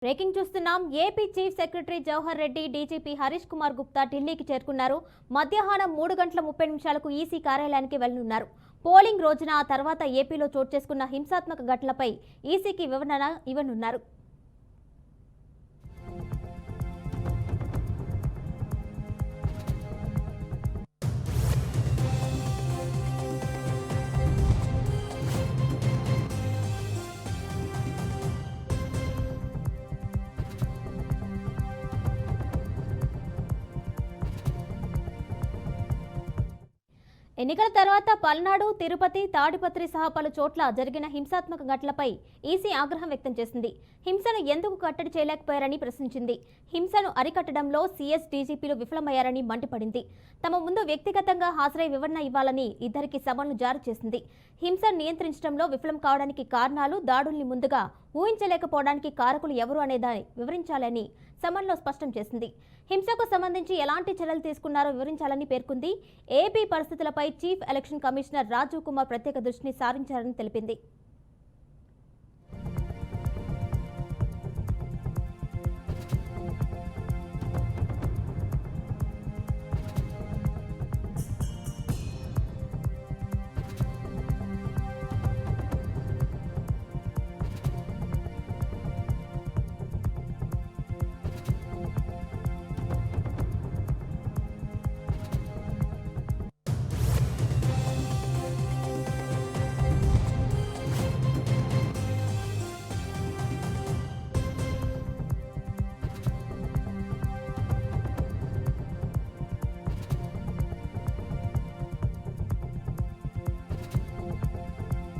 Breaking చూస్తున్నాం. AP chief secretary Jawahar Reddy, DGP Harish Kumar Gupta ఢిల్లీకి చేరుకున్నారు. మధ్యాహ్నం 3:30 ఈసీ కార్యాలయానికి వెళ్లనున్నారు. పోలింగ్ రోజున ఆ తర్వాత ఏపీలో చోటు చేసుకున్న హింసాత్మక ఘటనలపై ఈసీకి వివరణ ఇవ్వనున్నారు. ఎన్నికల తర్వాత పల్నాడు, తిరుపతి, తాడిపత్రి సహా పలు చోట్ల జరిగిన హింసాత్మక ఘటనలపై ఈసీ ఆగ్రహం వ్యక్తం చేసింది. హింసను ఎందుకు కట్టడి చేయలేకపోయారని ప్రశ్నించింది. హింసను అరికట్టడంలో సీఎస్, డీజీపీలు విఫలమయ్యారని మండిపడింది. తమ ముందు వ్యక్తిగతంగా హాజరై వివరణ ఇవ్వాలని ఇద్దరికి సమన్లు జారీ చేసింది. హింసను నియంత్రించడంలో విఫలం కావడానికి కారణాలు, దాడుల్ని ముందుగా ఊహించలేకపోవడానికి కారకులు ఎవరు అనేదాన్ని వివరించాలని సమన్లో స్పష్టం చేసింది. హింసకు సంబంధించి ఎలాంటి చర్యలు తీసుకున్నారో వివరించాలని పేర్కొంది. ఏపీ పరిస్థితులపై chief election commissioner Rajiv Kumar ప్రత్యేక దృష్టిని సారించారని తెలిపింది.